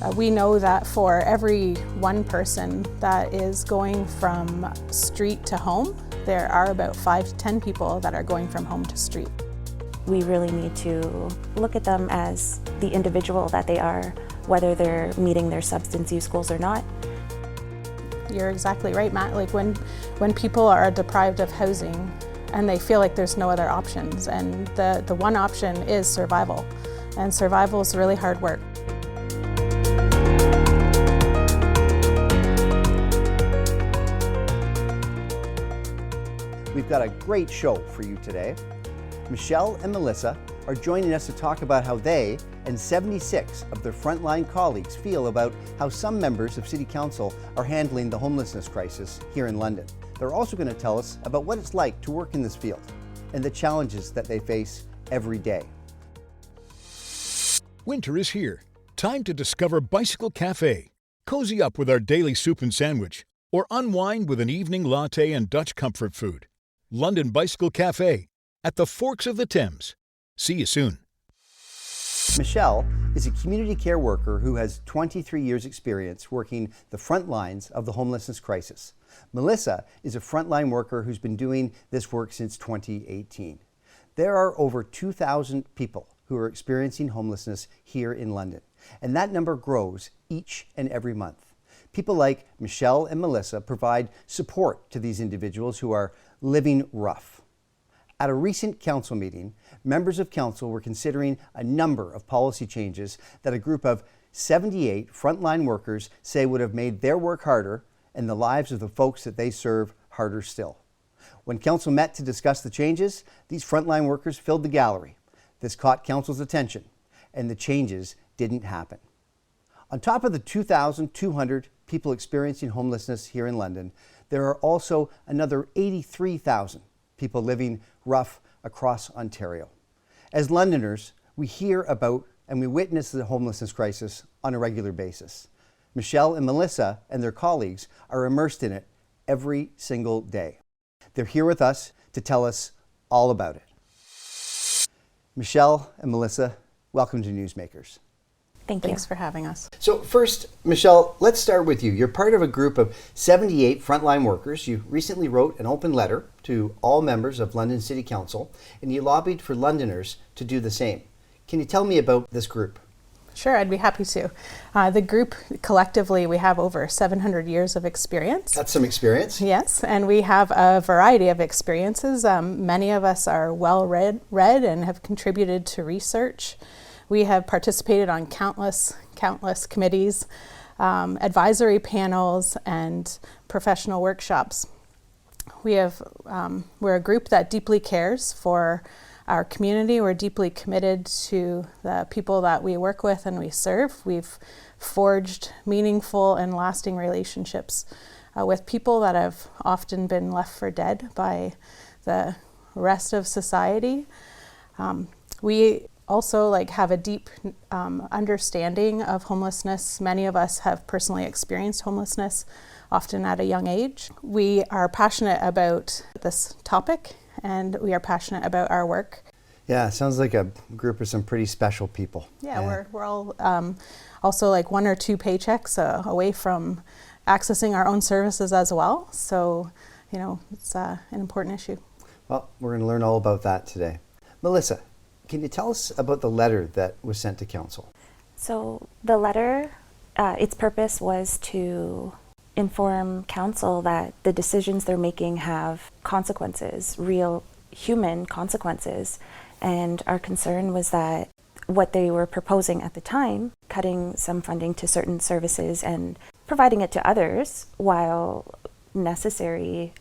We know that for every one person that is going from street to home, there are about 5 to 10 people that are going from home to street. We really need to look at them as the individual that they are, whether they're meeting their substance use goals or not. You're exactly right, Matt. Like when people are deprived of housing and they feel like there's no other options, and the one option is survival, and survival is really hard work. We've got a great show for you today. Mechele and Melissa are joining us to talk about how they and 76 of their frontline colleagues feel about how some members of City Council are handling the homelessness crisis here in London. They're also going to tell us about what it's like to work in this field and the challenges that they face every day. Winter is here. Time to discover Bicycle Cafe. Cozy up with our daily soup and sandwich, or unwind with an evening latte and Dutch comfort food. London Bicycle Cafe at the Forks of the Thames. See you soon. Mechele is a community care worker who has 23 years experience working the front lines of the homelessness crisis. Melissa is a frontline worker who's been doing this work since 2018. There are over 2,000 people who are experiencing homelessness here in London, and that number grows each and every month. People like Mechele and Melissa provide support to these individuals who are living rough. At a recent council meeting, members of council were considering a number of policy changes that a group of 78 frontline workers say would have made their work harder and the lives of the folks that they serve harder still. When council met to discuss the changes, these frontline workers filled the gallery. This caught council's attention, and the changes didn't happen. On top of the 2,200 people experiencing homelessness here in London, there are also another 83,000 people living rough across Ontario. As Londoners, we hear about and we witness the homelessness crisis on a regular basis. Mechele and Melissa and their colleagues are immersed in it every single day. They're here with us to tell us all about it. Mechele and Melissa, welcome to Newsmakers. Thank you. Thanks for having us. So first, Mechele, let's start with you. You're part of a group of 78 frontline workers. You recently wrote an open letter to all members of London City Council, and you lobbied for Londoners to do the same. Can you tell me about this group? Sure, I'd be happy to. The group, collectively, we have over 700 years of experience. That's some experience. Yes, and we have a variety of experiences. Many of us are well read and have contributed to research. We have participated on countless committees, advisory panels, and professional workshops. We're a group that deeply cares for our community. We're deeply committed to the people that we work with and we serve. We've forged meaningful and lasting relationships with people that have often been left for dead by the rest of society. We also have a deep understanding of homelessness. Many of us have personally experienced homelessness, often at a young age. We are passionate about this topic, and we are passionate about our work. Yeah, it sounds like a group of some pretty special people. Yeah. We're all also 1 or 2 paychecks away from accessing our own services as well. So, it's an important issue. Well, we're going to learn all about that today. Melissa, can you tell us about the letter that was sent to council? So the letter, its purpose was to inform council that the decisions they're making have consequences, real human consequences. And our concern was that what they were proposing at the time, cutting some funding to certain services and providing it to others while necessary,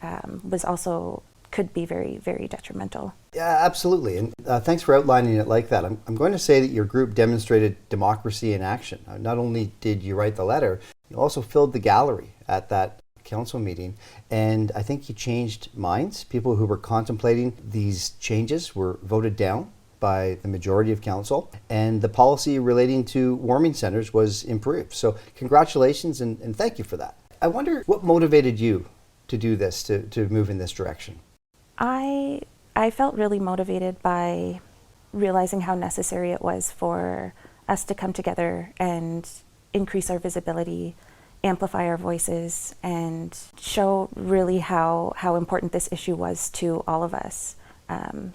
was also could be very, very detrimental. Yeah, absolutely. And thanks for outlining it like that. I'm going to say that your group demonstrated democracy in action. Not only did you write the letter, you also filled the gallery at that council meeting. And I think you changed minds. People who were contemplating these changes were voted down by the majority of council. And the policy relating to warming centers was improved. So congratulations and thank you for that. I wonder what motivated you to do this, to move in this direction? I felt really motivated by realizing how necessary it was for us to come together and increase our visibility, amplify our voices, and show really how important this issue was to all of us.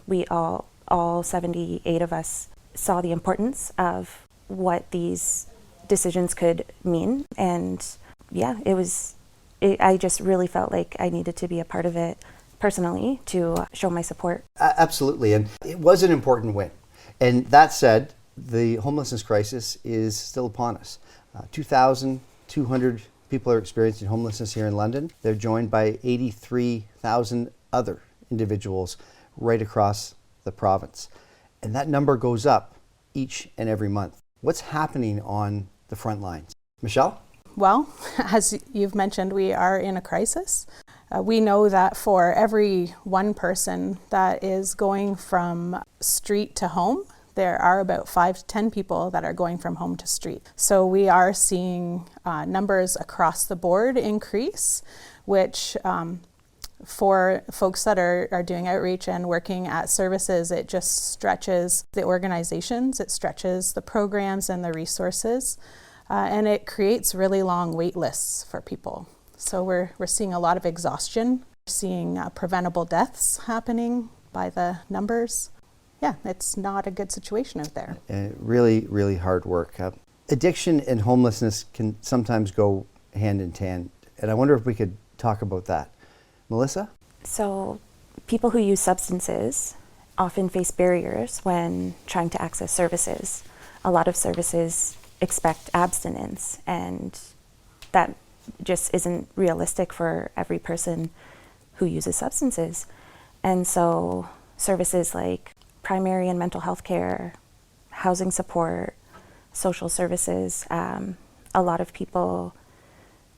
We all 78 of us saw the importance of what these decisions could mean. And yeah, I just really felt like I needed to be a part of it personally to show my support. Absolutely. And it was an important win. And that said, the homelessness crisis is still upon us. 2,200 people are experiencing homelessness here in London. They're joined by 83,000 other individuals right across the province. And that number goes up each and every month. What's happening on the front lines? Mechele? Well, as you've mentioned, we are in a crisis. We know that for every one person that is going from street to home, there are about 5 to 10 people that are going from home to street. So we are seeing numbers across the board increase, which for folks that are doing outreach and working at services, it just stretches the organizations, it stretches the programs and the resources, and it creates really long wait lists for people. So we're seeing a lot of exhaustion, seeing preventable deaths happening by the numbers. Yeah, it's not a good situation out there. Really, really hard work. Addiction and homelessness can sometimes go hand in hand, and I wonder if we could talk about that. Melissa? So people who use substances often face barriers when trying to access services. A lot of services expect abstinence, and that just isn't realistic for every person who uses substances. And so services like primary and mental health care, housing support, social services, a lot of people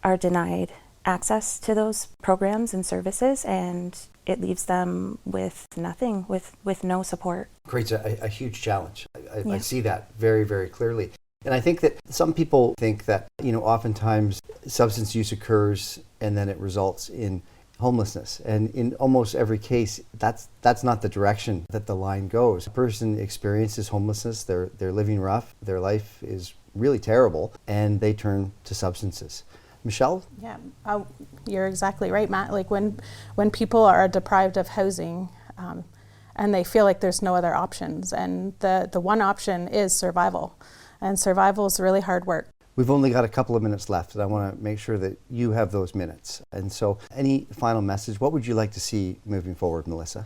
are denied access to those programs and services, and it leaves them with nothing, with no support. Creates a huge challenge. I Yeah. see that very, very clearly. And I think that some people think that, oftentimes substance use occurs and then it results in homelessness. And in almost every case, that's not the direction that the line goes. A person experiences homelessness, they're living rough, their life is really terrible, and they turn to substances. Mechele? Yeah, you're exactly right, Matt. Like when people are deprived of housing and they feel like there's no other options, and the one option is survival. And survival is really hard work. We've only got a couple of minutes left, and I want to make sure that you have those minutes. And so any final message, what would you like to see moving forward, Melissa?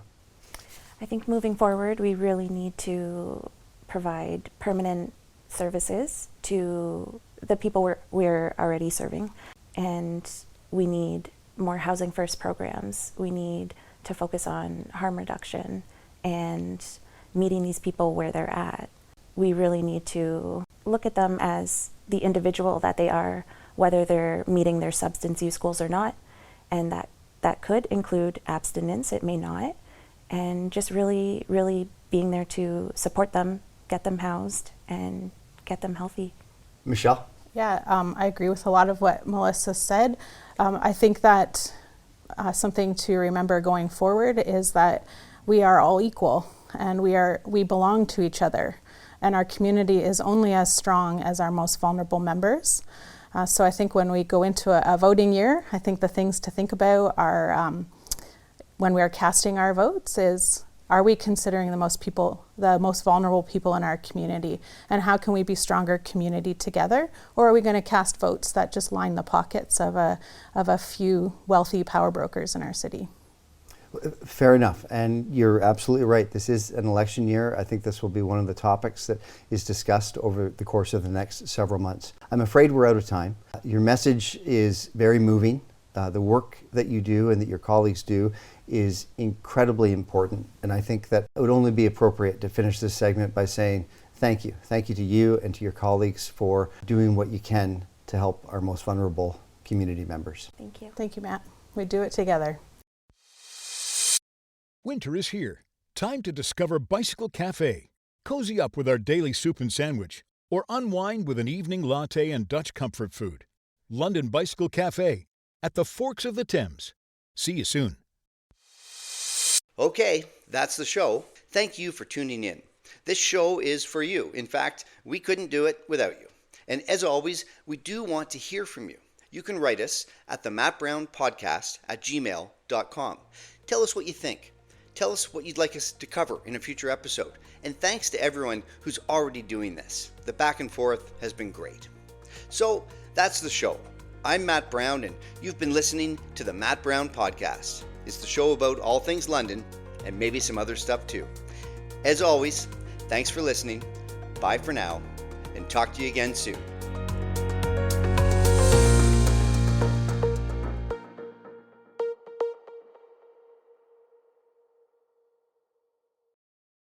I think moving forward, we really need to provide permanent services to the people we're already serving. And we need more housing first programs. We need to focus on harm reduction and meeting these people where they're at. We really need to look at them as the individual that they are, whether they're meeting their substance use goals or not. And that could include abstinence, it may not. And just really, really being there to support them, get them housed, and get them healthy. Mechele? Yeah, I agree with a lot of what Melissa said. I think that something to remember going forward is that we are all equal, and we belong to each other, and our community is only as strong as our most vulnerable members. So I think when we go into a voting year, I think the things to think about are when we are casting our votes is, are we considering the most vulnerable people in our community, and how can we be stronger community together? Or are we going to cast votes that just line the pockets of a few wealthy power brokers in our city? Fair enough, and you're absolutely right. This is an election year. I think this will be one of the topics that is discussed over the course of the next several months. I'm afraid we're out of time. Your message is very moving. The work that you do and that your colleagues do is incredibly important, and I think that it would only be appropriate to finish this segment by saying thank you. Thank you to you and to your colleagues for doing what you can to help our most vulnerable community members. Thank you. Thank you, Matt. We do it together. Winter is here. Time to discover Bicycle Cafe. Cozy up with our daily soup and sandwich, or unwind with an evening latte and Dutch comfort food. London Bicycle Cafe at the Forks of the Thames. See you soon. Okay, that's the show. Thank you for tuning in. This show is for you. In fact, we couldn't do it without you. And as always, we do want to hear from you. You can write us at themattbrownpodcast@gmail.com. Tell us what you think. Tell us what you'd like us to cover in a future episode. And thanks to everyone who's already doing this. The back and forth has been great. So that's the show. I'm Matt Brown, and you've been listening to the Matt Brown Podcast. It's the show about all things London and maybe some other stuff too. As always, thanks for listening. Bye for now, and talk to you again soon.